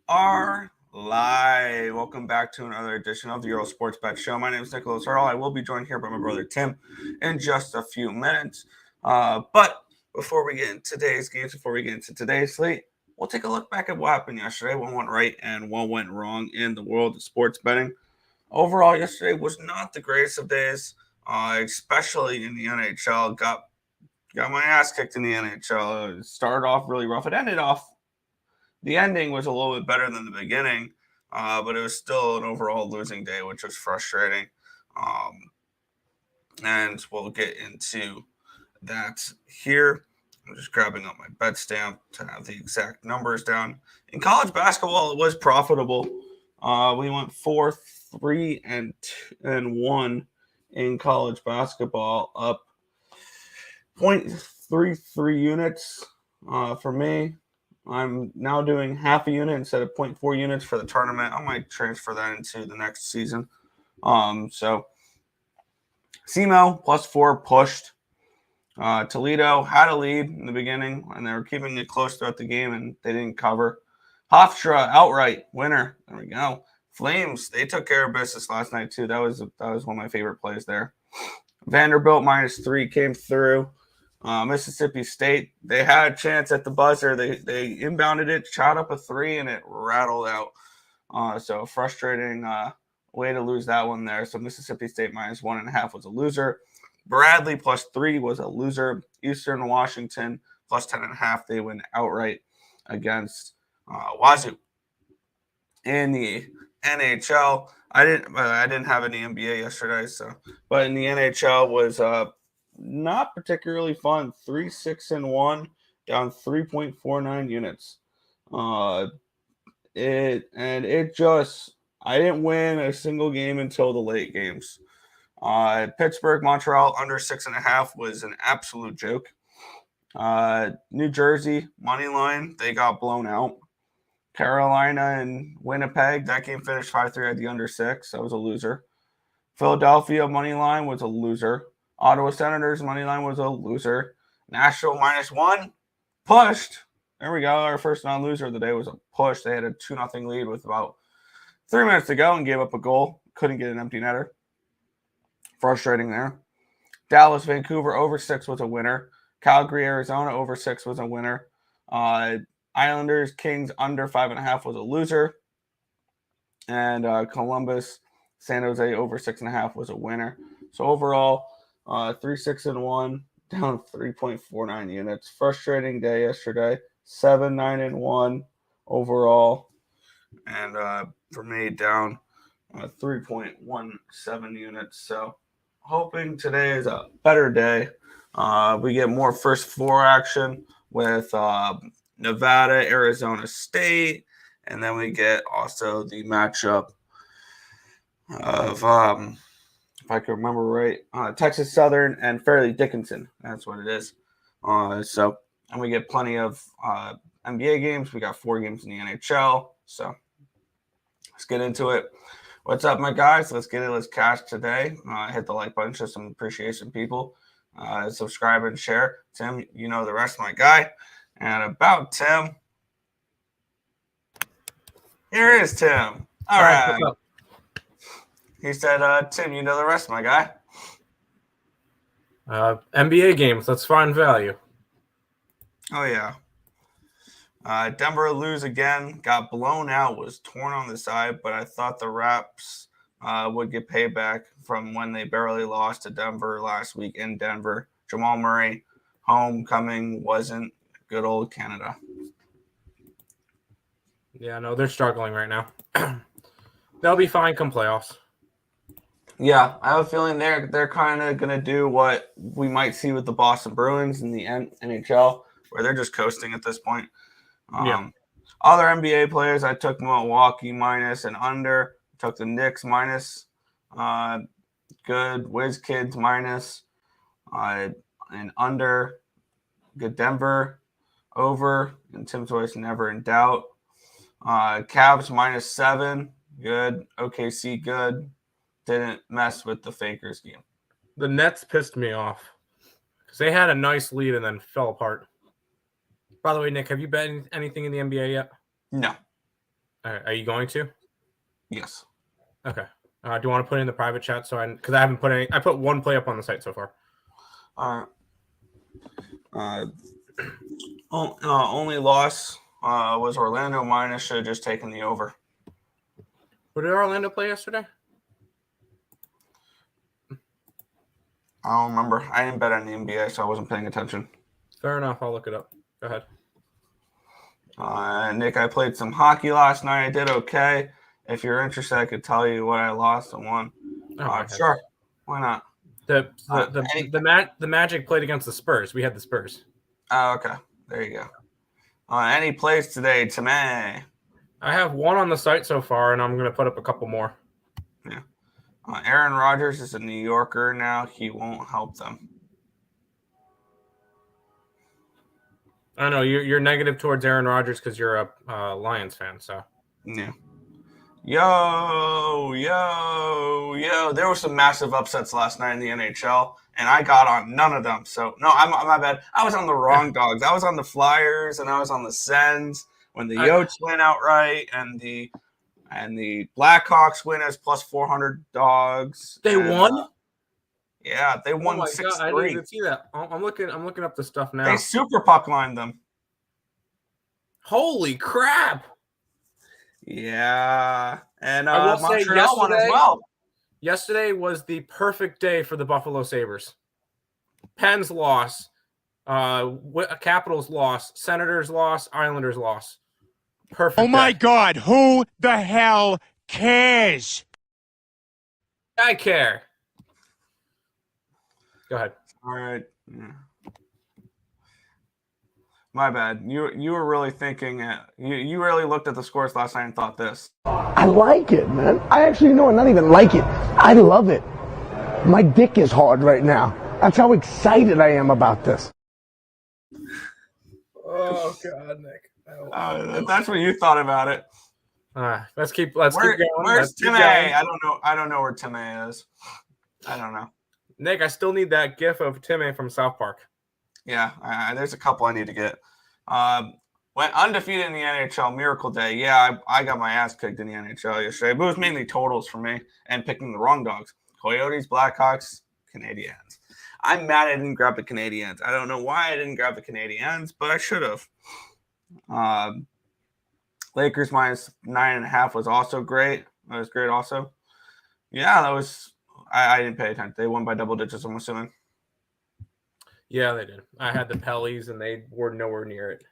are live. Welcome back to another edition of the Earle Sports Bet Show. My name is Nicholas Earle. I will be joined here by my brother Tim in just a few minutes. But before we get into today's games, before we get into today's slate, we'll take a look back at what happened yesterday. What went right and what went wrong in the world of sports betting. Overall, yesterday was not the greatest of days, especially in the NHL. Got my ass kicked in the NHL. It started off really rough. The ending was a little bit better than the beginning, but it was still an overall losing day, which was frustrating. And we'll get into that here. I'm just grabbing up my bet stamp to have the exact numbers down. In college basketball, it was profitable. We went 4-3-1 in college basketball, up 0.33 units for me. I'm now doing half a unit instead of 0.4 units for the tournament. I might transfer that into the next season. So SEMO +4 pushed. Toledo had a lead in the beginning, and they were keeping it close throughout the game, and they didn't cover. Hofstra outright winner. There we go. Flames, they took care of business last night too. That was one of my favorite plays there. Vanderbilt -3 came through. Mississippi State, they had a chance at the buzzer. They inbounded it, shot up a three, and it rattled out. So frustrating way to lose that one there. So Mississippi State -1.5 was a loser. Bradley +3 was a loser. Eastern Washington +10.5. They win outright against Wazoo. In the NHL, I didn't have any NBA yesterday, but in the NHL was not particularly fun. 3-6-1, down 3.49 units. I didn't win a single game until the late games. Pittsburgh, Montreal under 6.5 was an absolute joke. New Jersey money line, they got blown out. Carolina and Winnipeg, that game finished 5-3 at the under 6. That was a loser. Philadelphia money line was a loser. Ottawa Senators money line was a loser. Nashville -1 pushed. There we go. Our first non-loser of the day was a push. They had a 2-0 lead with about 3 minutes to go and gave up a goal. Couldn't get an empty netter. Frustrating there. Dallas Vancouver over 6 was a winner. Calgary Arizona over 6 was a winner. Islanders Kings under 5.5 was a loser. And Columbus San Jose over 6.5 was a winner. So overall, 3-6-1, down 3.49 units. Frustrating day yesterday. 7-9-1 overall, and for me down 3.17 units. So hoping today is a better day. We get more first four action with Nevada, Arizona State, and then we get also the matchup of if I can remember right, Texas Southern and Fairleigh Dickinson. That's what it is. And we get plenty of NBA games. We got 4 games in the NHL. So let's get into it. What's up, my guys? Let's get it. Let's cash today. Hit the like button. Show some appreciation, people. Subscribe and share. Tim, you know the rest, my guy. And about Tim, here is Tim. All right. He said, Tim, you know the rest, my guy. NBA games. Let's find value. Oh, yeah. Denver lose again. Got blown out. Was torn on the side, but I thought the Raps would get payback from when they barely lost to Denver last week in Denver. Jamal Murray, homecoming wasn't good old Canada. Yeah, no, they're struggling right now. They'll be fine come playoffs. Yeah, I have a feeling they're kind of going to do what we might see with the Boston Bruins in the NHL, where they're just coasting at this point. Other NBA players, I took Milwaukee minus and under. Took the Knicks minus. Good. Wiz Kids minus. And under. Good Denver over. And Tim's voice never in doubt. Cavs -7. Good. OKC good. Didn't mess with the Fakers game. The Nets pissed me off because they had a nice lead and then fell apart. By the way, Nick, have you bet anything in the NBA yet? No. Are you going to? Yes. Okay. Do you want to put it in the private chat because I haven't put any. I put one play up on the site so far. Only loss was Orlando minus. Should have just taken the over. Who did Orlando play yesterday? I don't remember. I didn't bet on the NBA, so I wasn't paying attention. Fair enough. I'll look it up. Go ahead. Nick, I played some hockey last night. I did okay. If you're interested, I could tell you what I lost and won. Sure. Why not? The Magic played against the Spurs. We had the Spurs. Oh, okay. There you go. Any plays today, Timmy? I have one on the site so far, and I'm going to put up a couple more. Yeah. Aaron Rodgers is a New Yorker now. He won't help them. I know you're negative towards Aaron Rodgers because you're a Lions fan. So yeah. Yo. There were some massive upsets last night in the NHL, and I got on none of them. So no, I'm my bad. I was on the wrong dogs. I was on the Flyers and I was on the Sens when the Yotes went outright, and the Blackhawks win as plus 400 dogs. They won. Yeah, they won 6-3. I didn't even see that. I'm looking up the stuff now. They super puck lined them. Holy crap! Yeah, and I will say Montreal won as well. Yesterday was the perfect day for the Buffalo Sabres. Pens loss, Capitals loss, Senators loss, Islanders loss. Perfect. Oh my God! Who the hell cares? I care. Go ahead. All right. Yeah. My bad. You were really thinking. You really looked at the scores last night and thought this. I like it, man. I actually not even like it. I love it. My dick is hard right now. That's how excited I am about this. Oh God, Nick. That's what you thought about it. Let's keep going. Where's Timmy? I don't know where Timmy is. I don't know. Nick, I still need that GIF of Timmy from South Park. Yeah, there's a couple I need to get. Went undefeated in the NHL, Miracle Day. Yeah, I got my ass kicked in the NHL yesterday, but it was mainly totals for me and picking the wrong dogs. Coyotes, Blackhawks, Canadiens. I'm mad I didn't grab the Canadiens. I don't know why I didn't grab the Canadiens, but I should have. Lakers minus 9.5 was also great. That was great also. Yeah, that was – I didn't pay attention. They won by double digits, I'm assuming. Yeah, they did. I had the Parleys, and they were nowhere near it.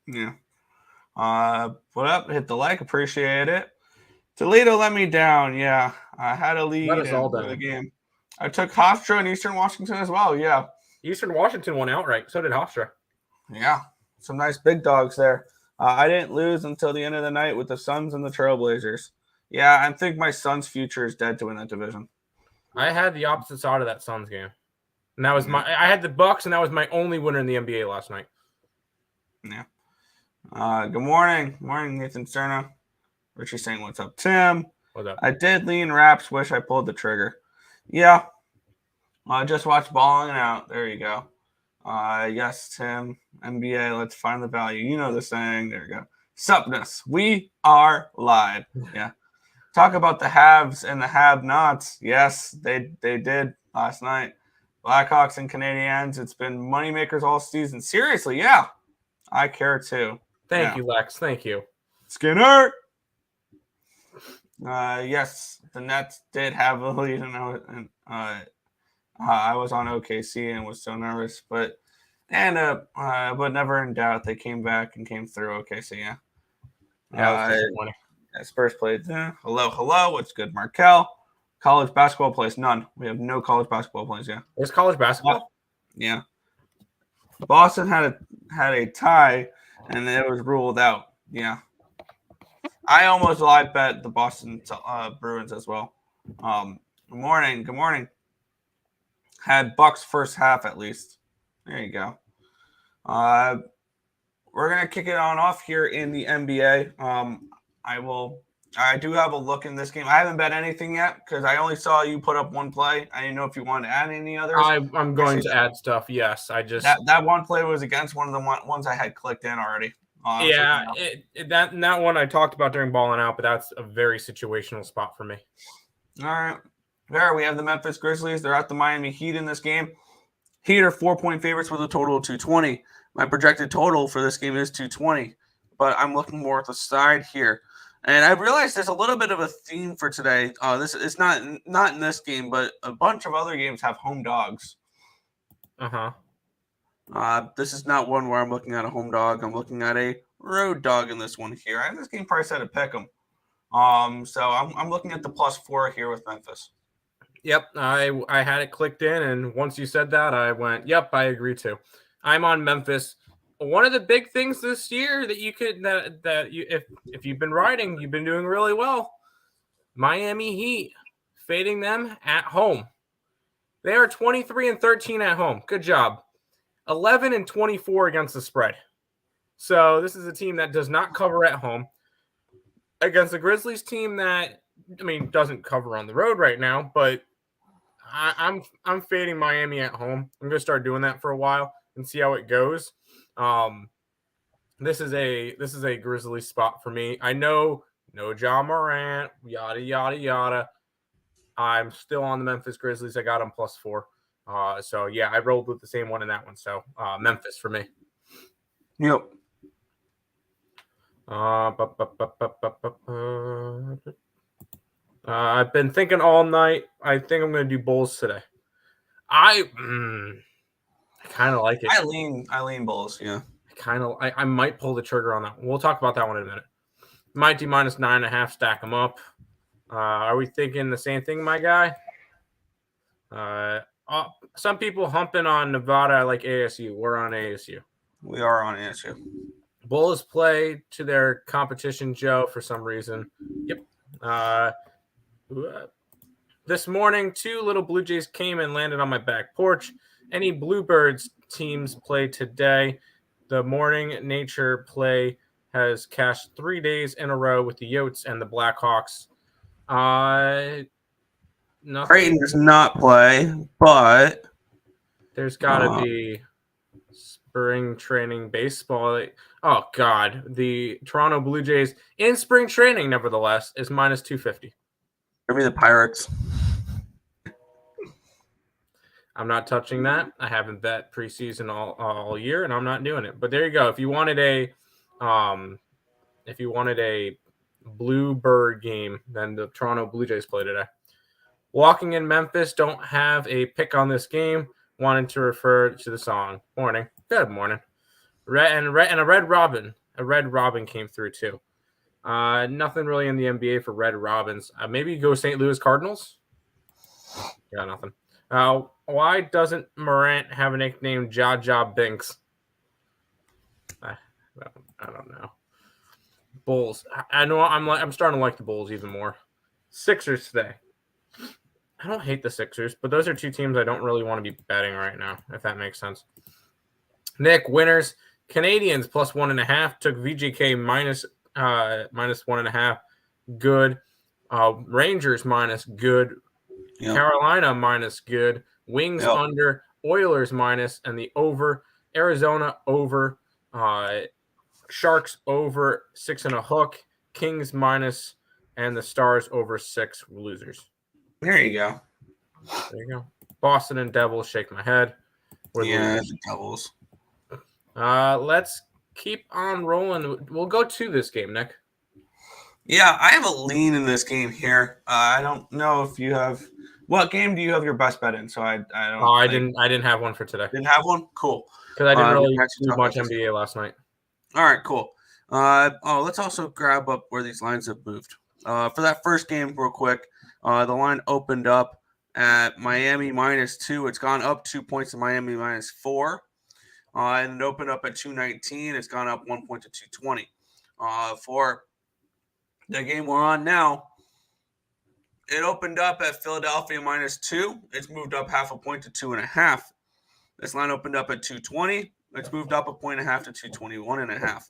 Yeah. What up? Hit the like. Appreciate it. Toledo let me down. Yeah. I had a lead in the game. I took Hofstra and Eastern Washington as well. Yeah. Eastern Washington won outright. So did Hofstra. Yeah. Some nice big dogs there. I didn't lose until the end of the night with the Suns and the Trailblazers. Yeah, I think my Suns' future is dead to win that division. I had the opposite side of that Suns game. And that was I had the Bucks, and that was my only winner in the NBA last night. Yeah. Good morning. Morning, Nathan Cerna. Richie saying, what's up, Tim? What's up? I did lean Raps. Wish I pulled the trigger. Yeah. I just watched Ballin out. There you go. Yes, Tim. NBA, let's find the value. You know the saying. There you go. Supness. We are live. Yeah. Talk about the haves and the have-nots. Yes, they did last night. Blackhawks and Canadiens. It's been moneymakers all season. Seriously, yeah. I care too. Thank you, Lex. Thank you. Skinner. Yes, the Nets did have a lead, and I was on OKC and was so nervous, but never in doubt. They came back and came through OKC. Yeah. Spurs played. Hello. What's good, Markel? College basketball plays none. We have no college basketball plays. Yeah. There's college basketball. Yeah. Boston had a tie, and it was ruled out. Yeah. I almost live bet the Boston Bruins as well. Good morning. Had Bucks first half at least. There you go. We're gonna kick it on off here in the NBA. I do have a look in this game. I haven't bet anything yet because I only saw you put up one play. I didn't know if you wanted to add any others. I'm going to add stuff. Yes, I just that one play was against one of the ones I had clicked in already. Yeah, that one I talked about during Ballin Out, but that's a very situational spot for me. All right. There we have the Memphis Grizzlies. They're at the Miami Heat in this game. Heat are 4-point favorites with a total of 220. My projected total for this game is 220, but I'm looking more at the side here. And I realized there's a little bit of a theme for today. This is not in this game, but a bunch of other games have home dogs. This is not one where I'm looking at a home dog. I'm looking at a road dog in this one here. I have this game price at a pick 'em. So I'm looking at the +4 here with Memphis. Yep, I had it clicked in, and once you said that, I went, yep, I agree too. I'm on Memphis. One of the big things this year that you could if you've been riding, you've been doing really well. Miami Heat, fading them at home. They are 23-13 at home. Good job. 11-24 against the spread. So this is a team that does not cover at home against the Grizzlies team that, doesn't cover on the road right now, but I'm fading Miami at home. I'm going to start doing that for a while and see how it goes. This is a Grizzlies spot for me. I know no Ja Morant, yada yada yada. I'm still on the Memphis Grizzlies. I got them +4. So yeah, I rolled with the same one in that one. So Memphis for me. Yep. I've been thinking all night. I think I'm going to do Bulls today. I kind of like it. I lean Bulls. Yeah. I might pull the trigger on that. We'll talk about that one in a minute. Mighty -9.5. Stack them up. Are we thinking the same thing, my guy? Some people humping on Nevada. I like ASU. We're on ASU. We are on ASU. Bulls play to their competition, Joe, for some reason. Yep. This morning, 2 little Blue Jays came and landed on my back porch. Any Bluebirds teams play today? The morning nature play has cashed 3 days in a row with the Yotes and the Blackhawks. Nothing. Creighton does not play, but there's got to be spring training baseball. Oh, God. The Toronto Blue Jays in spring training, nevertheless, is -250. Give me the Pirates. I'm not touching that. I haven't bet preseason all year, and I'm not doing it. But there you go. If you wanted a Bluebird game, then the Toronto Blue Jays play today. Walking in Memphis, don't have a pick on this game. Wanted to refer to the song. Morning. Good morning. And a Red Robin. A Red Robin came through too. Nothing really in the NBA for Red Robins. Maybe go St. Louis Cardinals. Got nothing. Why doesn't Morant have a nickname Jaja Binks? I don't know. Bulls. I know I'm starting to like the Bulls even more. Sixers today. I don't hate the Sixers, but those are 2 teams I don't really want to be betting right now, if that makes sense. Nick, winners. Canadians +1.5. Took VGK -1.5. Good. Rangers -. Good. Yep. Carolina -. Wings under. Oilers -, and the over. Arizona over. Sharks over 6.5. Kings -, and the Stars over 6. Losers. There you go. There you go. Boston and Devils shake my head. The Devils. Let's keep on rolling. We'll go to this game, Nick. Yeah, I have a lean in this game here. I don't know if you have. What game do you have your best bet in? So I don't. I didn't have one for today. Didn't have one. Cool. Because I didn't really do much NBA last night. All right, cool. Let's also grab up where these lines have moved. For that first game, real quick, the line opened up at Miami -2. It's gone up 2 points to Miami -4. And it opened up at 219. It's gone up 1 point to 220. For the game we're on now, it opened up at Philadelphia -2. It's moved up 0.5 point to 2.5. This line opened up at 220. It's moved up 1.5 points to 221.5.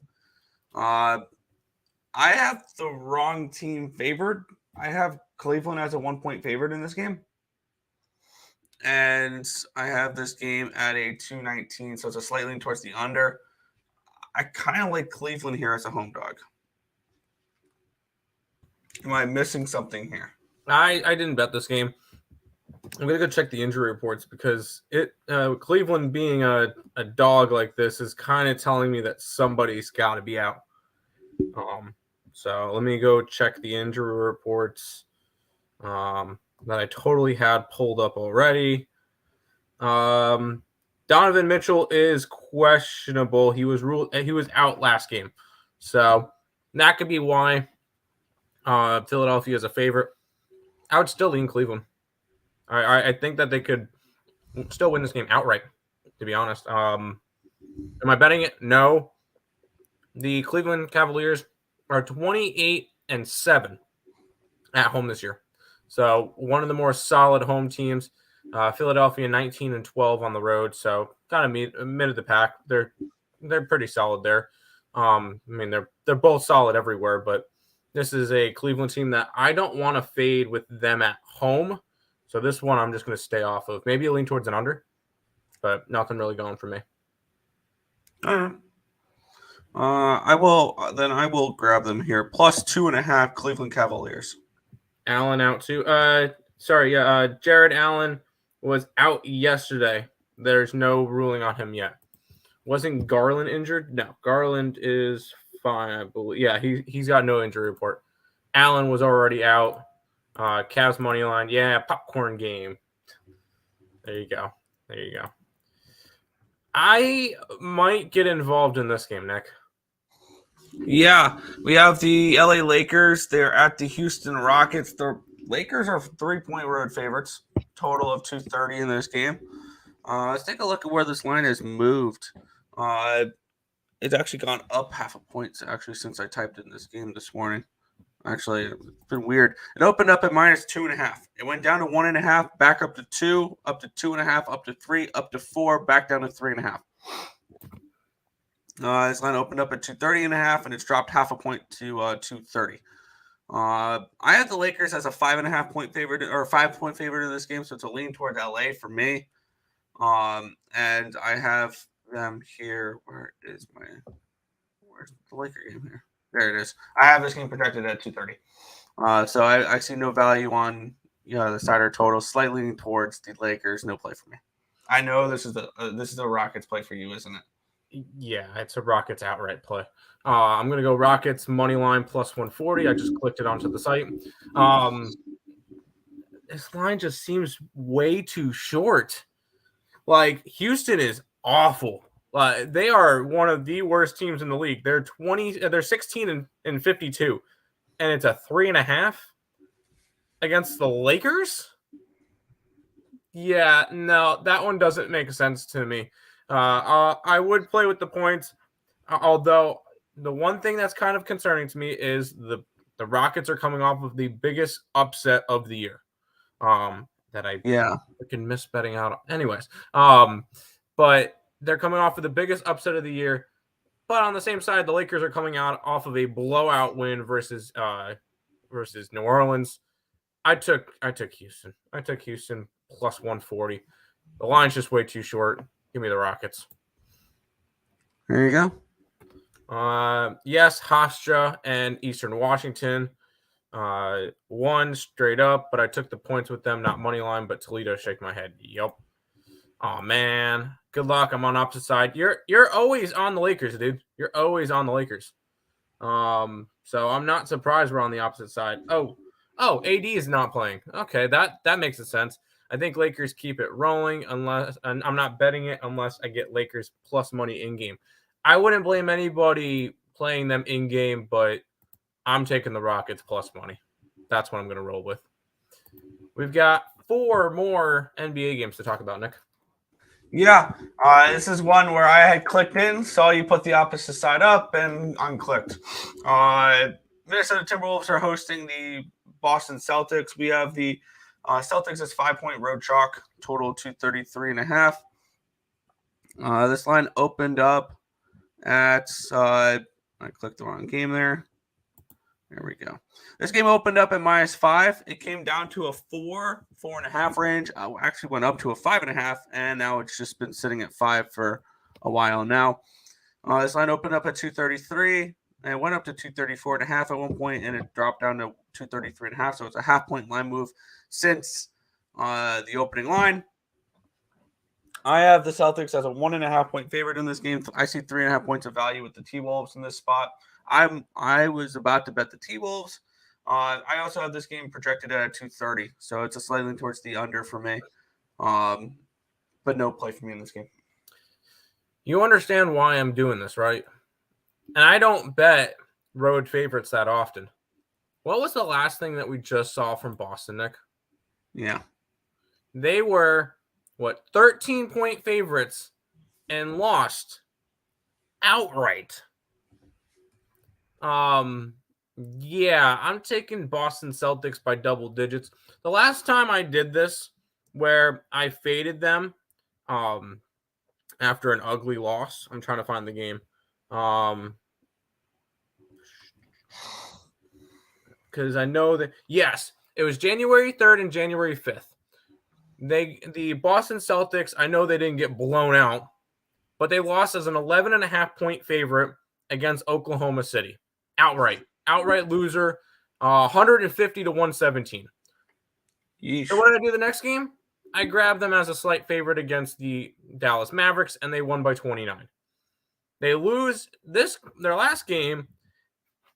I have the wrong team favored. I have Cleveland as a 1-point favorite in this game. And I have this game at a 219, so it's a slight lean towards the under. I kind of like Cleveland here as a home dog. Am I missing something here? I didn't bet this game. I'm gonna go check the injury reports because Cleveland being a dog like this is kind of telling me that somebody's got to be out. So let me go check the injury reports that I totally had pulled up already. Donovan Mitchell is questionable. He was out last game, so that could be why Philadelphia is a favorite. I would still lean Cleveland. I think that they could still win this game outright, to be honest. Am I betting it? No. The Cleveland Cavaliers are 28-7 at home this year. So one of the more solid home teams. Philadelphia 19-12 on the road. So kind of mid of the pack. They're pretty solid there. I mean, they're both solid everywhere, but this is a Cleveland team that I don't want to fade with them at home. So this one I'm just going to stay off of. Maybe lean towards an under, but nothing really going for me. All right. I will grab them here. Plus 2.5 Cleveland Cavaliers. Allen out too. Jared Allen was out yesterday. There's no ruling on him yet. Wasn't Garland injured? No, Garland is fine, I believe. Yeah, he's got no injury report. Allen was already out. Cavs money line. Yeah, popcorn game. There you go. I might get involved in this game, Nick. Yeah, we have the LA Lakers. They're at the Houston Rockets. The Lakers are 3-point road favorites. Total of 230 in this game. Let's take a look at where this line has moved. It's actually gone up half a point actually since I typed in this game this morning. Actually, it's been weird. It opened up at minus 2.5. It went down to 1.5, back up to 2, up to 2.5, up to 3, up to 4, back down to 3.5. This line opened up at 230.5, and it's dropped half a point to 230. I have the Lakers as a 5.5 point favorite or 5-point favorite in this game, so it's a lean toward LA for me. And I have them here. Where's the Laker game here? There it is. I have this game projected at 230. So I see no value on the side or total. Slightly leaning towards the Lakers. No play for me. I know this is the Rockets play for you, isn't it? Yeah, it's a Rockets outright play. I'm gonna go Rockets money line plus 140. I just clicked it onto the site. This line just seems way too short. Like Houston is awful. They are one of the worst teams in the league. They're 16-52, and it's a 3.5 against the Lakers. Yeah, no, that one doesn't make sense to me. I would play with the points, although the one thing that's kind of concerning to me is the Rockets are coming off of the biggest upset of the year. That I freaking miss betting out. Anyways, but they're coming off of the biggest upset of the year. But on the same side, the Lakers are coming out off of a blowout win versus New Orleans. I took Houston. I took Houston plus 140. The line's just way too short. Give me the Rockets. There you go. Yes, Hofstra and Eastern Washington. One straight up, but I took the points with them, not money line, but Toledo. Shake my head. Yep. Oh man, good luck. I'm on opposite side. You're always on the Lakers, dude. You're always on the Lakers. So I'm not surprised we're on the opposite side. Oh, AD is not playing. Okay, that makes sense. I think Lakers keep it rolling and I'm not betting it unless I get Lakers plus money in game. I wouldn't blame anybody playing them in game, but I'm taking the Rockets plus money. That's what I'm going to roll with. We've got 4 more NBA games to talk about, Nick. Yeah, this is one where I had clicked in, saw you put the opposite side up, and unclicked. Minnesota Timberwolves are hosting the Boston Celtics. We have the Celtics as 5-point road chalk, total 233.5. This line opened up at I clicked the wrong game there. There we go. This game opened up at -5. It came down to a 4.5 range. Actually went up to a 5.5, and now it's just been sitting at 5 for a while now. This line opened up at 233 and it went up to 234.5 at one point, and it dropped down to 233.5. So it's a half-point line move since the opening line. I have the Celtics as a 1.5-point favorite in this game. I see 3.5 points of value with the T-Wolves in this spot. I was about to bet the T-Wolves. I also have this game projected at 230, so it's a slightly towards the under for me. But no play for me in this game. You understand why I'm doing this, right? And I don't bet road favorites that often. What was the last thing that we just saw from Boston, Nick? Yeah. They were, 13-point favorites and lost outright. Yeah, I'm taking Boston Celtics by double digits. The last time I did this, where I faded them, after an ugly loss, I'm trying to find the game. Because I know that, yes, it was January 3rd and January 5th. The Boston Celtics, I know they didn't get blown out, but they lost as an 11.5-point favorite against Oklahoma City. Outright loser, 150 to 117. Yeesh. So what did I do the next game? I grabbed them as a slight favorite against the Dallas Mavericks, and they won by 29. They lose their last game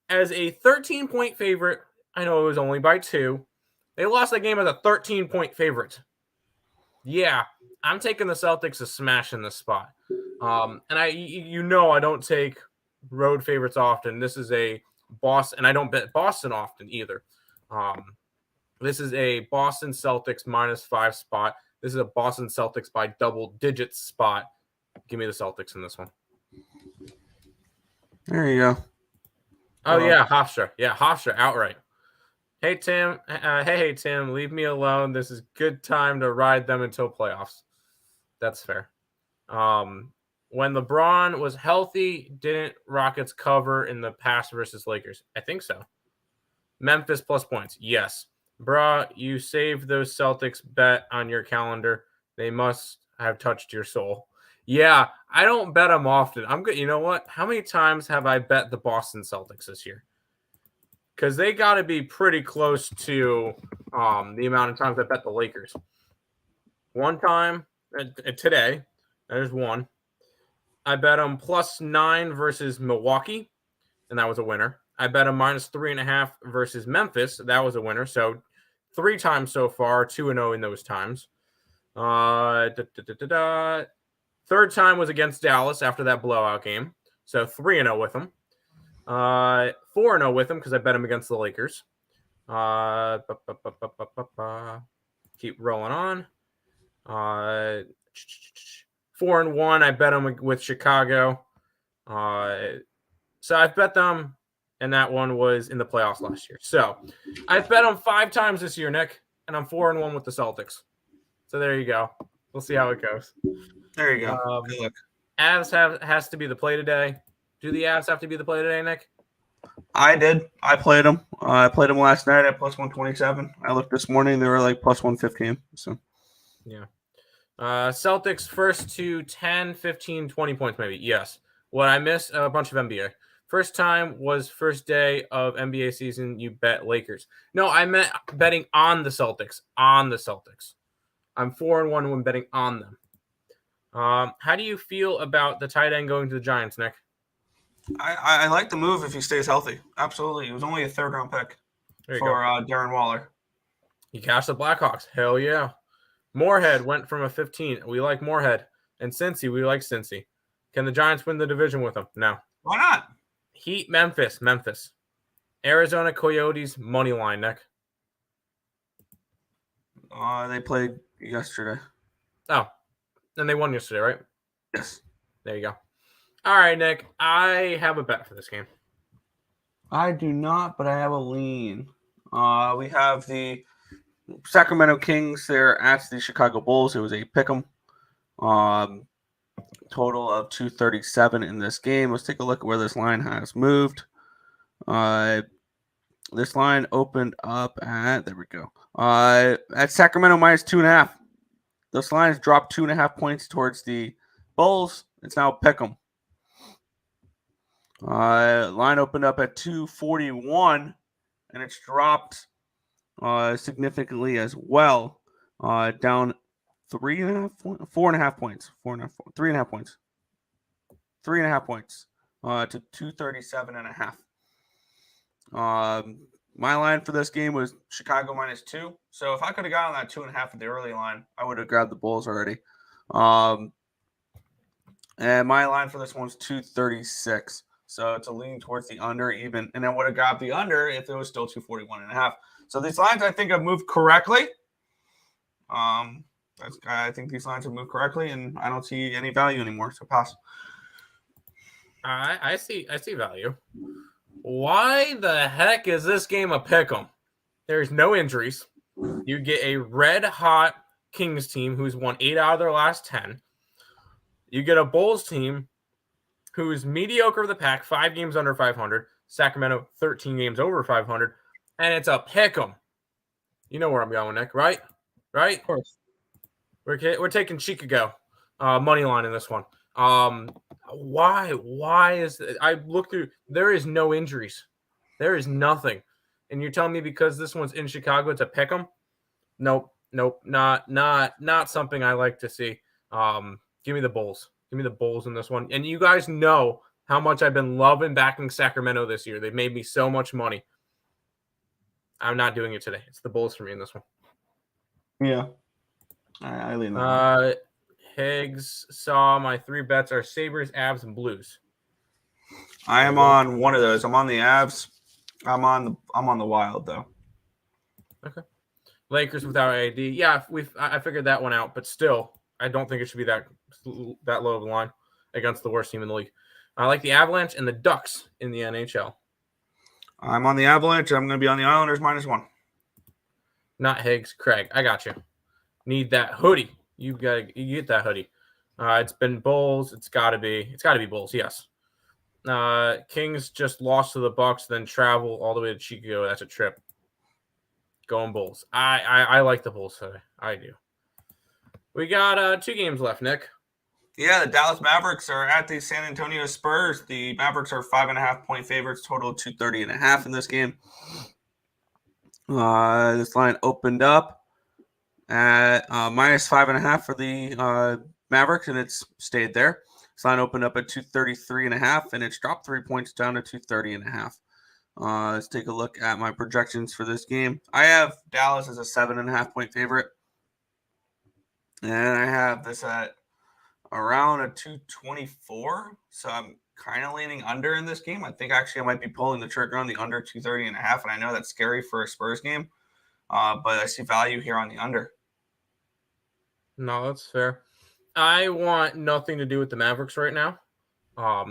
as a 13-point favorite. I know it was only by 2. They lost that game as a 13-point favorite. Yeah, I'm taking the Celtics to smash in this spot. And I don't take road favorites often. This is a Boston, and I don't bet Boston often either. This is a Boston Celtics -5 spot. This is a Boston Celtics by double digits spot. Give me the Celtics in this one. There you go. Oh, yeah, Hofstra. Yeah, Hofstra outright. Hey, Tim. Hey, Tim, leave me alone. This is good time to ride them until playoffs. That's fair. When LeBron was healthy, didn't Rockets cover in the past versus Lakers? I think so. Memphis plus points. Yes. Bruh, you saved those Celtics bet on your calendar. They must have touched your soul. Yeah, I don't bet them often. I'm good. You know what? How many times have I bet the Boston Celtics this year? Because they got to be pretty close to the amount of times I bet the Lakers. One time today, there's one. I bet them +9 versus Milwaukee, and that was a winner. I bet them -3.5 versus Memphis. That was a winner. So 3 times so far, 2-0 in those times. Third time was against Dallas after that blowout game. So 3-0 with them. 4-0 with them because I bet them against the Lakers. Keep rolling on. 4-1. I bet them with Chicago. So I've bet them, and that one was in the playoffs last year. So I've bet them 5 times this year, Nick, and I'm 4-1 with the Celtics. So there you go. We'll see how it goes. There you go. Good luck. Avs has to be the play today. Do the Avs have to be the play today, Nick? I did. I played them. I played them last night at +127. I looked this morning. They were like +115. So, yeah. Celtics first to 10, 15, 20 points maybe. Yes. What I missed, a bunch of NBA. First time was first day of NBA season. You bet Lakers. No, I meant betting on the Celtics. On the Celtics. I'm 4-1 when betting on them. How do you feel about the tight end going to the Giants, Nick? I like the move if he stays healthy. Absolutely. It was only a 3rd-round pick for Darren Waller. You cashed the Blackhawks. Hell yeah. Moorhead went from a 15. We like Moorhead. And Cincy, we like Cincy. Can the Giants win the division with them? No. Why not? Heat, Memphis. Arizona Coyotes, money line, Nick. They played yesterday. Oh, and they won yesterday, right? Yes. There you go. All right, Nick. I have a bet for this game. I do not, but I have a lean. We have the Sacramento Kings there at the Chicago Bulls. It was a pick'em. Total of 237 in this game. Let's take a look at where this line has moved. This line opened up at, there we go, at Sacramento -2.5. This line has dropped 2.5 points towards the Bulls. It's now pick'em. Line opened up at 241, and it's dropped significantly as well, down 4.5 points, 3.5 points, 3.5 points, to 237.5. My line for this game was Chicago -2. So if I could have gotten that 2.5 at the early line, I would have grabbed the Bulls already. And my line for this one's 236. So it's a lean towards the under even. And I would have grabbed the under if it was still 241.5. So these lines, I think, have moved correctly. I think these lines have moved correctly, and I don't see any value anymore. So pass. I see value. Why the heck is this game a pick'em? There's no injuries. You get a red-hot Kings team who's won 8 out of their last 10. You get a Bulls team who's mediocre of the pack, 5 games under 500. Sacramento, 13 games over 500. And it's a pick'em. You know where I'm going, Nick, right? Right? Of course. We're taking Chicago money line in this one. Why is it? I look through. There is no injuries. There is nothing. And you're telling me because this one's in Chicago, it's a pick'em? Nope. Not something I like to see. Give me the Bulls. Give me the Bulls in this one. And you guys know how much I've been loving backing Sacramento this year. They've made me so much money. I'm not doing it today. It's the Bulls for me in this one. Yeah. I lean that one. Higgs saw my 3 bets are Sabres, Avs, and Blues. I am on one of those. I'm on the Avs. I'm on the Wild though. Okay. Lakers without AD. Yeah, I figured that one out, but still, I don't think it should be that low of a line against the worst team in the league. I like the Avalanche and the Ducks in the NHL. I'm on the Avalanche. I'm going to be on the Islanders -1. Not Higgs. Craig, I got you. Need that hoodie. You get that hoodie. It's been Bulls. It's got to be Bulls. Yes. Kings just lost to the Bucks, then travel all the way to Chicago. That's a trip. Going Bulls. I like the Bulls today. I do. We got 2 games left, Nick. Yeah, the Dallas Mavericks are at the San Antonio Spurs. The Mavericks are 5.5 point favorites, total 230.5 in this game. This line opened up at -5.5 for the Mavericks, and it's stayed there. This line opened up at 233.5, and it's dropped 3 points down to 230.5. Let's take a look at my projections for this game. I have Dallas as a 7.5 point favorite, and I have this at around a 224. So I'm kind of leaning under in this game. I think actually I might be pulling the trigger on the under 230.5, and I know that's scary for a Spurs game, but I see value here on the under. No, that's fair. I want nothing to do with the Mavericks right now.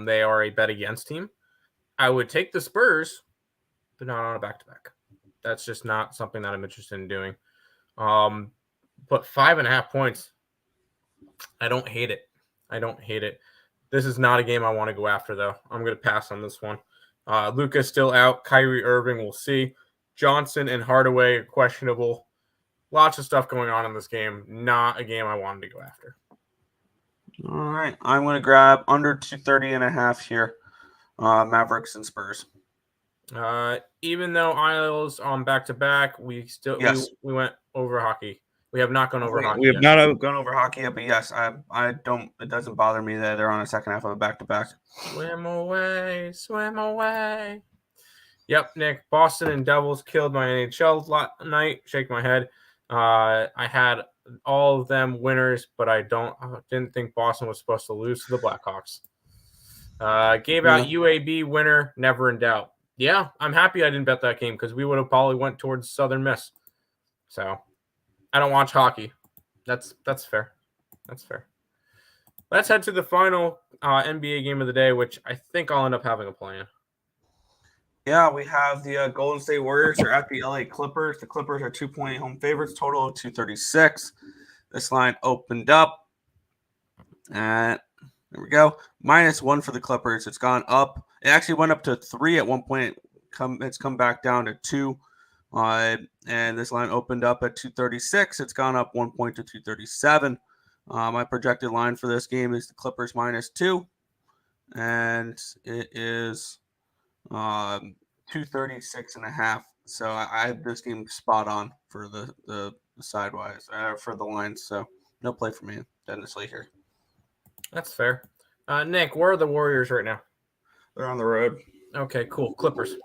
They are a bet against team. I would take the Spurs, but not on a back-to-back. That's just not something that I'm interested in doing. But 5.5 points, I don't hate it. This is not a game I want to go after, though. I'm going to pass on this one. Luka's still out. Kyrie Irving, we'll see. Johnson and Hardaway are questionable. Lots of stuff going on in this game. Not a game I wanted to go after. All right. I'm going to grab under 230.5 here. Mavericks and Spurs. Even though Isles on back-to-back, we went over hockey. We have not gone over hockey. We have not gone over hockey yet, but yes, I don't. It doesn't bother me that they're on a second half of a back-to-back. Swim away. Yep, Nick. Boston and Devils killed my NHL night. Shake my head. I had all of them winners, but I didn't think Boston was supposed to lose to the Blackhawks. Gave out UAB winner, never in doubt. Yeah, I'm happy I didn't bet that game because we would have probably went towards Southern Miss. So I don't watch hockey. That's fair. That's fair. Let's head to the final NBA game of the day, which I think I'll end up having a plan. Yeah, we have the Golden State Warriors are at the LA Clippers. The Clippers are 2-point home favorites, total of 236. This line opened up, and there we go. -1 for the Clippers. It's gone up. It actually went up to 3 at one point. It's come back down to 2. And this line opened up at 236. It's gone up 1 point to 237. My projected line for this game is the Clippers -2. and it is 236.5. So I have this game spot on for the sidewise for the lines. So no play for me. Dennis Lee here. That's fair. Nick, where are the Warriors right now? They're on the road. Okay, cool. Clippers.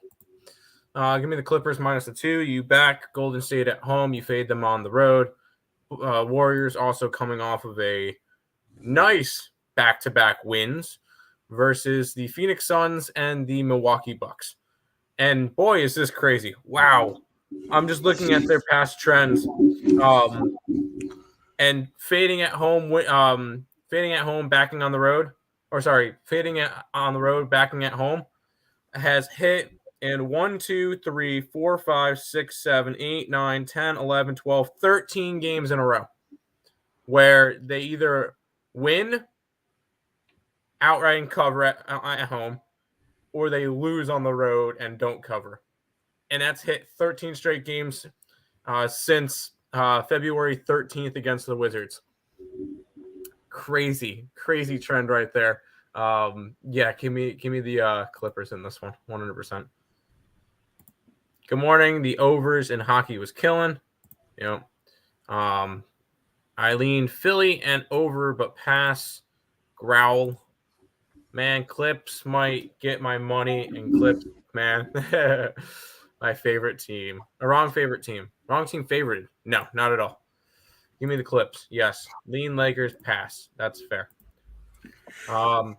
Give me the Clippers minus the 2. You back Golden State at home. You fade them on the road. Warriors also coming off of a nice back-to-back wins versus the Phoenix Suns and the Milwaukee Bucks. And boy, is this crazy. Wow. I'm just looking at their past trends. And fading at home, backing on the road. Or sorry, on the road, backing at home has hit in 1, 2, 3, 4, 5, 6, 7, 8, 9, 10, 11, 12, 13 games in a row where they either win outright and cover at home or they lose on the road and don't cover. And that's hit 13 straight games since February 13th against the Wizards. Crazy trend right there. Yeah, give me the Clippers in this one, 100%. Good morning. The overs in hockey was killing. I leaned Philly and over, but pass, growl. Man, Clips might get my money, and Clips, man, my favorite team. A wrong favorite team. Wrong team favorited. No, not at all. Give me the Clips. Yes. Lean Lakers, pass. That's fair.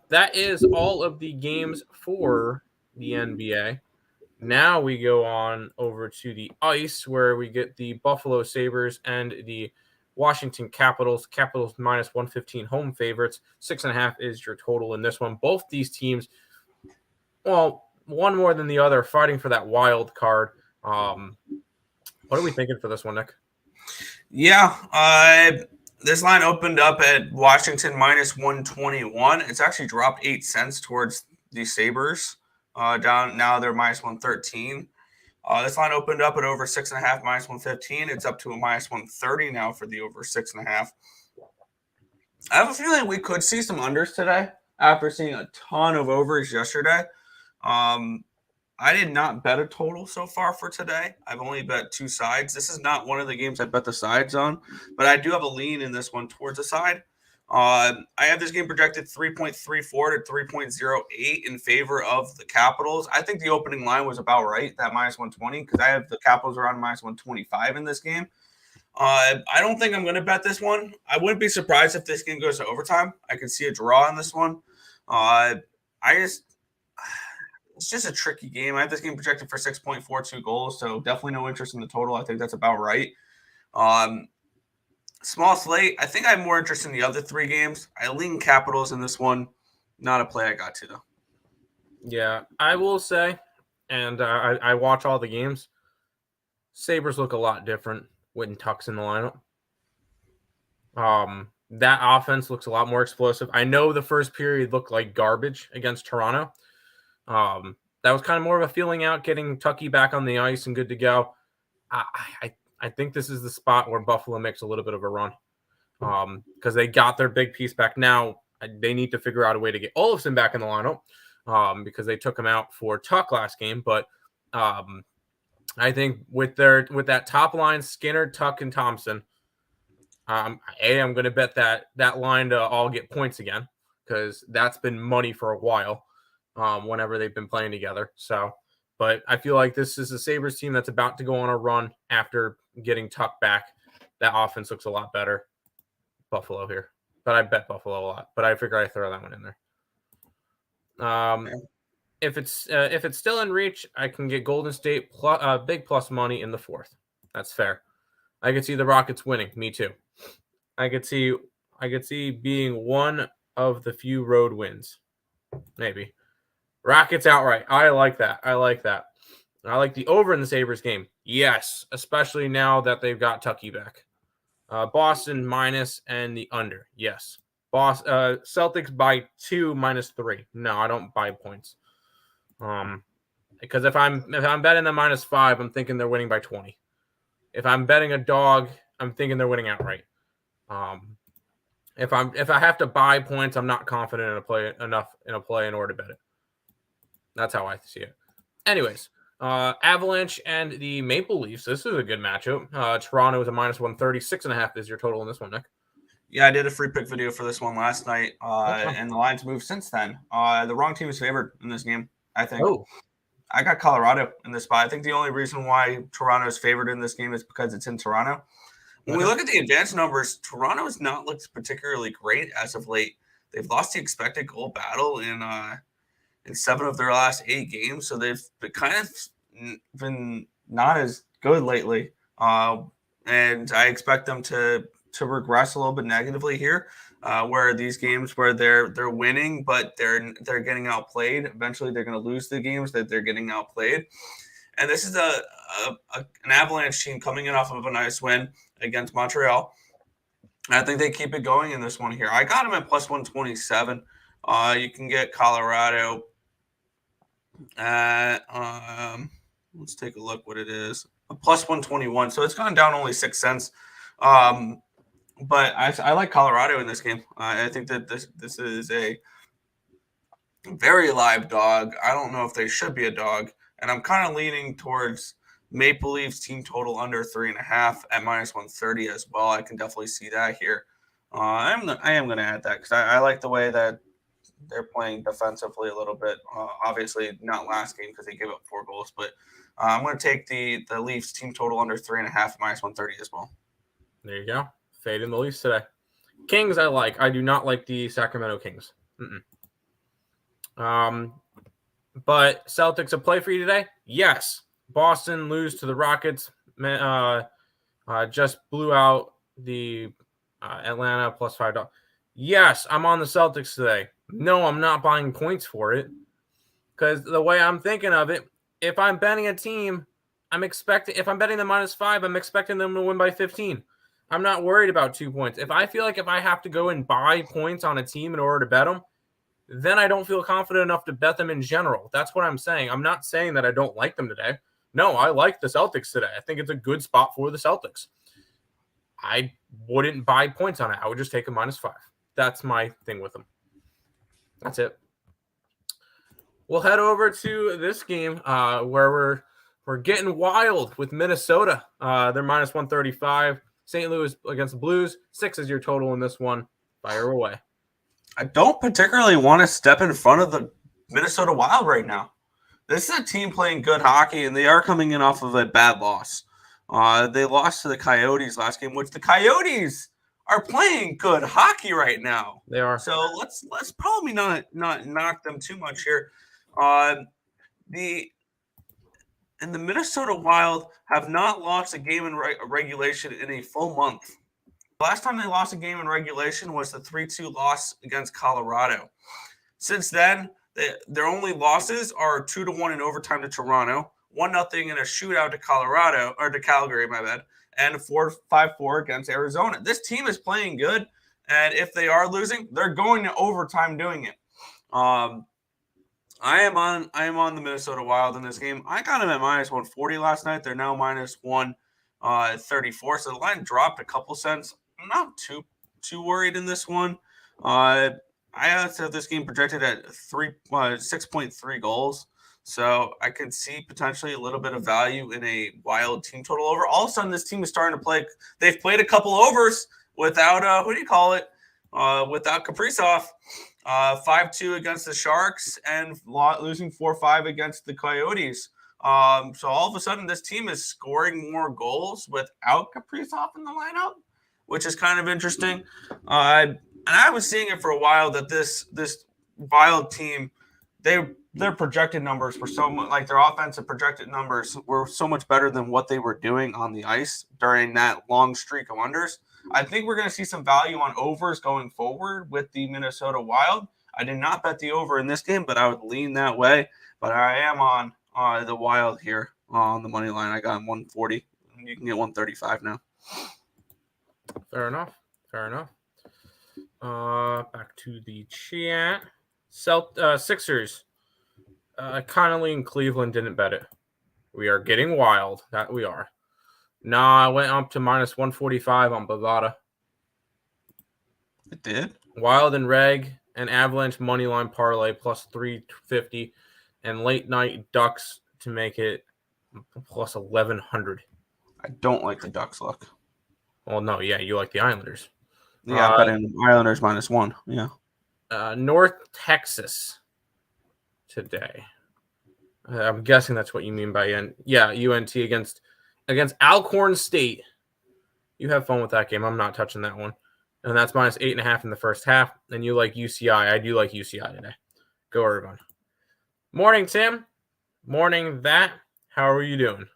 That is all of the games for the NBA. Now we go on over to the ice where we get the Buffalo Sabres and the Washington Capitals. Capitals minus 115 home favorites. 6.5 is your total in this one. Both these teams, well, one more than the other, fighting for that wild card. What are we thinking for this one, Nick? Yeah, this line opened up at Washington minus 121. It's actually dropped 8 cents towards the Sabres. Down now they're minus 113. This line opened up at over 6.5 minus 115. It's up to a minus 130 now for the over 6.5. I have a feeling we could see some unders today after seeing a ton of overs yesterday. I did not bet a total so far for today. I've only bet 2 sides. This is not one of the games I bet the sides on, but I do have a lean in this one towards the side. I have this game projected 3.34 to 3.08 in favor of the Capitals. I think the opening line was about right, that minus 120, because I have the Capitals around minus 125 in this game. I don't think I'm going to bet this one. I wouldn't be surprised if this game goes to overtime. I could see a draw in this one. It's just a tricky game. I have this game projected for 6.42 goals, so definitely no interest in the total. I think that's about right. Small slate. I think I have more interest in the other 3 games. I lean Capitals in this one. Not a play I got to, though. Yeah, I will say, and I watch all the games, Sabres look a lot different when Tuck's in the lineup. That offense looks a lot more explosive. I know the first period looked like garbage against Toronto. That was kind of more of a feeling out, getting Tucky back on the ice and good to go. I think this is the spot where Buffalo makes a little bit of a run because they got their big piece back. Now they need to figure out a way to get Olofsson back in the lineup because they took him out for Tuck last game. But I think with that top line, Skinner, Tuck, and Thompson, I'm going to bet that line to all get points again because that's been money for a while whenever they've been playing together. So, but I feel like this is a Sabres team that's about to go on a run after getting Tuck back. That offense looks a lot better. Buffalo here. But I bet Buffalo a lot. But I figure I throw that one in there. If it's still in reach, I can get Golden State big plus money in the 4th. That's fair. I could see the Rockets winning. Me too. I could see being one of the few road wins. Maybe. Rockets outright. I like that. I like the over in the Sabres game. Yes, especially now that they've got Tucky back. Boston minus and the under. Yes. Celtics by 2 minus 3. No, I don't buy points. Because if I'm betting the minus 5, I'm thinking they're winning by 20. If I'm betting a dog, I'm thinking they're winning outright. If I have to buy points, I'm not confident in a play in order to bet it. That's how I see it. Anyways, Avalanche and the Maple Leafs. This is a good matchup. Toronto is a -130. 6.5 is your total in this one, Nick. Yeah, I did a free pick video for this one last night, and the line's moved since then. The wrong team is favored in this game, I think. Oh, I got Colorado in this spot. I think the only reason why Toronto is favored in this game is because it's in Toronto. When we look at the advanced numbers, Toronto has not looked particularly great as of late. They've lost the expected goal battle in 7 of their last 8 games, so they've been not as good lately. And I expect them to regress a little bit negatively here, where these games where they're winning, but they're getting outplayed. Eventually, they're going to lose the games that they're getting outplayed. And this is an Avalanche team coming in off of a nice win against Montreal. I think they keep it going in this one here. I got them at +127. You can get Colorado at let's take a look what it is. A +121. So it's gone down only 6 cents. But I like Colorado in this game. I think that this is a very live dog. I don't know if they should be a dog. And I'm kind of leaning towards Maple Leafs team total under 3.5 at -130 as well. I can definitely see that here. I am going to add that because I like the way that they're playing defensively a little bit. Obviously, not last game because they gave up 4 goals. But I'm going to take the Leafs team total under 3.5 at -130 as well. There you go. Fade in the Leafs today. Kings I like. I do not like the Sacramento Kings. But Celtics a play for you today? Yes. Boston lose to the Rockets. Just blew out the Atlanta +5. Yes, I'm on the Celtics today. No, I'm not buying points for it. Because the way I'm thinking of it, if I'm betting a team, if I'm betting the -5, I'm expecting them to win by 15. I'm not worried about 2 points. If I feel like if I have to go and buy points on a team in order to bet them, then I don't feel confident enough to bet them in general. That's what I'm saying. I'm not saying that I don't like them today. No, I like the Celtics today. I think it's a good spot for the Celtics. I wouldn't buy points on it. I would just take a -5. That's my thing with them. That's it. We'll head over to this game where we're getting wild with Minnesota. They're -135. St. Louis against the Blues. 6 is your total in this one. Fire away. I don't particularly want to step in front of the Minnesota Wild right now. This is a team playing good hockey, and they are coming in off of a bad loss. They lost to the Coyotes last game, which the Coyotes are playing good hockey right now. They are. So let's probably not knock them too much here. The Minnesota Wild have not lost a game in regulation in a full month. Last time they lost a game in regulation was the 3-2 loss against Colorado. Since then, their only losses are 2-1 in overtime to Toronto, 1-0 in a shootout to Calgary, my bad, and 5-4 against Arizona. This team is playing good, and if they are losing, they're going to overtime doing it. I am on the Minnesota Wild in this game. I got them at -140 last night. They're now -134. So the line dropped a couple cents. I'm not too worried in this one. I have this game projected at 6.3 goals. So I could see potentially a little bit of value in a Wild team total over. All of a sudden, this team is starting to play. They've played a couple overs without without Kaprizov. 5-2 against the Sharks and losing 4-5 against the Coyotes. So all of a sudden, this team is scoring more goals without Kaprizov in the lineup, which is kind of interesting. And I was seeing it for a while that this Wild team, their projected numbers were so much, like their offensive projected numbers were so much better than what they were doing on the ice during that long streak of unders. I think we're going to see some value on overs going forward with the Minnesota Wild. I did not bet the over in this game, but I would lean that way. But I am on the Wild here on the money line. I got 140. You can get 135 now. Fair enough. Back to the chat. Sixers. Connolly and Cleveland didn't bet it. We are getting wild. That we are. Nah, I went up to -145 on Bovada. It did. Wild and Reg and Avalanche moneyline parlay plus 350, and late night Ducks to make it plus 1100. I don't like the Ducks look. Well, no, yeah, you like the Islanders. Yeah, but in Islanders -1. Yeah. North Texas today. I'm guessing that's what you mean by UNT against Alcorn State. You have fun with that game. I'm not touching that one. And that's -8.5 in the first half. And you like UCI. I do like UCI today. Go, everyone. Morning, Tim. Morning, that. How are you doing?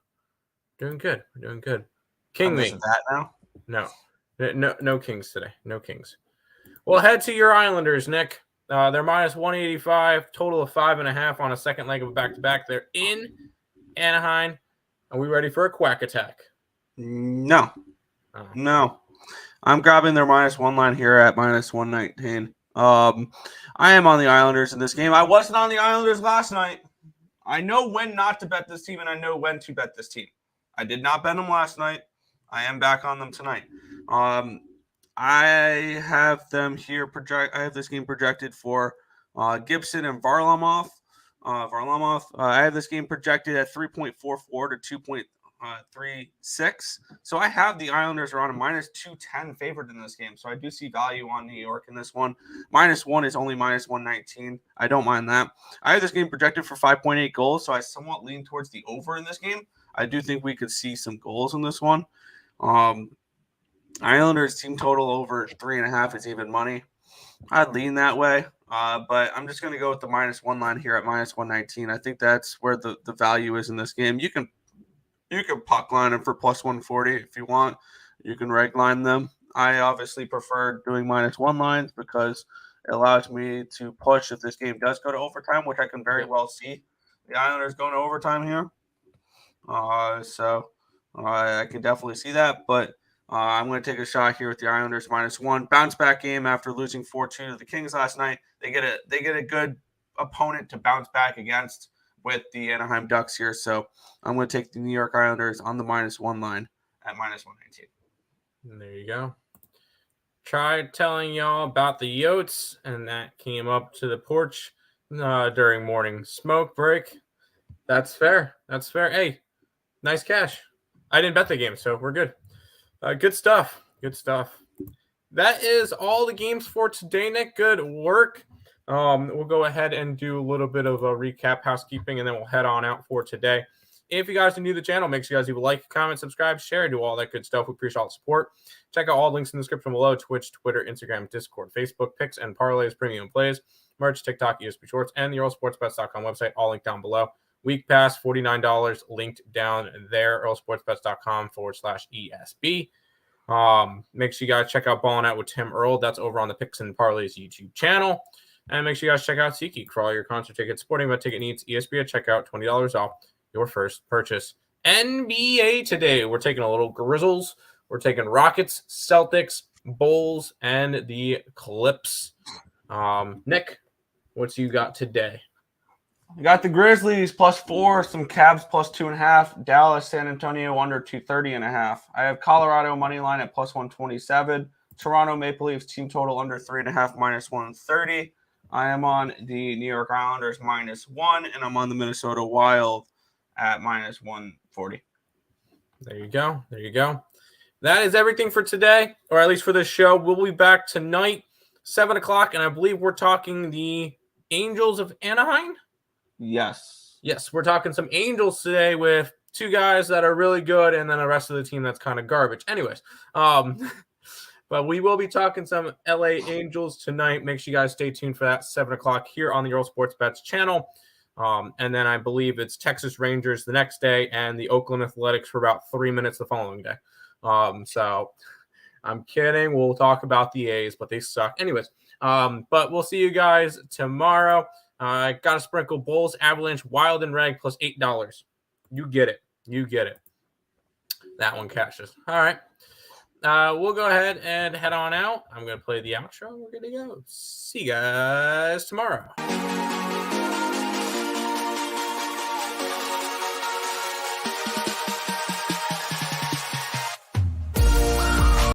Doing good. We're doing good. King me. That now? No Kings today. No Kings. Well, head to your Islanders, Nick. They're -185, total of 5.5 on a second leg of a back-to-back. They're in Anaheim. Are we ready for a quack attack? No. No. I'm grabbing their -1 line here at -119. I am on the Islanders in this game. I wasn't on the Islanders last night. I know when not to bet this team, and I know when to bet this team. I did not bet them last night. I am back on them tonight. I have them here I have this game projected for Gibson and Varlamov. I have this game projected at 3.44 to 2.36. So I have the Islanders around a -210 favored in this game. So I do see value on New York in this one. -1 is only -119. I don't mind that. I have this game projected for 5.8 goals. So I somewhat lean towards the over in this game. I do think we could see some goals in this one. Islanders team total over 3.5 is even money. I'd lean that way, but I'm just going to go with the -1 line here at -119. I think that's where the value is in this game. You can puck line them for +140 if you want. You can reg line them. I obviously prefer doing -1 lines because it allows me to push if this game does go to overtime, which I can very well see the Islanders going to overtime here. So I can definitely see that, but I'm going to take a shot here with the Islanders -1 bounce back game after losing 4-2 to the Kings last night. They get a good opponent to bounce back against with the Anaheim Ducks here. So I'm going to take the New York Islanders on the -1 line at -119. There you go. Tried telling y'all about the Yotes, and that came up to the porch during morning smoke break. That's fair. That's fair. Hey, nice cash. I didn't bet the game, so we're good. Good stuff. Good stuff. That is all the games for today, Nick. Good work. We'll go ahead and do a little bit of a recap, housekeeping, and then we'll head on out for today. If you guys are new to the channel, make sure you guys leave a like, comment, subscribe, share, do all that good stuff. We appreciate all the support. Check out all the links in the description below: Twitch, Twitter, Instagram, Discord, Facebook, Picks and Parleys, Premium Plays, merch, TikTok, ESP Shorts, and the EarleSportsBets.com website, all linked down below. Week Pass, $49, linked down there, EarleSportsBets.com/ESB. Make sure you guys check out Ballin' Out with Tim Earle. That's over on the Picks and Parleys YouTube channel. And make sure you guys check out SeatGeek for all your concert tickets, sporting event ticket needs. ESB at checkout, $20 off your first purchase. NBA today. We're taking a little Grizzles. We're taking Rockets, Celtics, Bulls, and the Clips. Nick, what you got today? I got the Grizzlies +4, some Cavs +2.5, Dallas, San Antonio under 230.5. I have Colorado money line at +127, Toronto Maple Leafs team total under 3.5 -130. I am on the New York Islanders -1, and I'm on the Minnesota Wild at -140. There you go. There you go. That is everything for today, or at least for this show. We'll be back tonight, 7 o'clock, and I believe we're talking the Angels of Anaheim. Yes. Yes, we're talking some Angels today with two guys that are really good and then the rest of the team that's kind of garbage. Anyways, but we will be talking some LA Angels tonight. Make sure you guys stay tuned for that, 7 o'clock here on the Earle Sports Bets channel. And then I believe it's Texas Rangers the next day and the Oakland Athletics for about 3 minutes the following day. So I'm kidding. We'll talk about the A's, but they suck. Anyways, but we'll see you guys tomorrow. I got to sprinkle Bulls, Avalanche, Wild, and Reg plus $8. You get it. You get it. That one cashes. All right. We'll go ahead and head on out. I'm going to play the outro. We're good to go. See you guys tomorrow.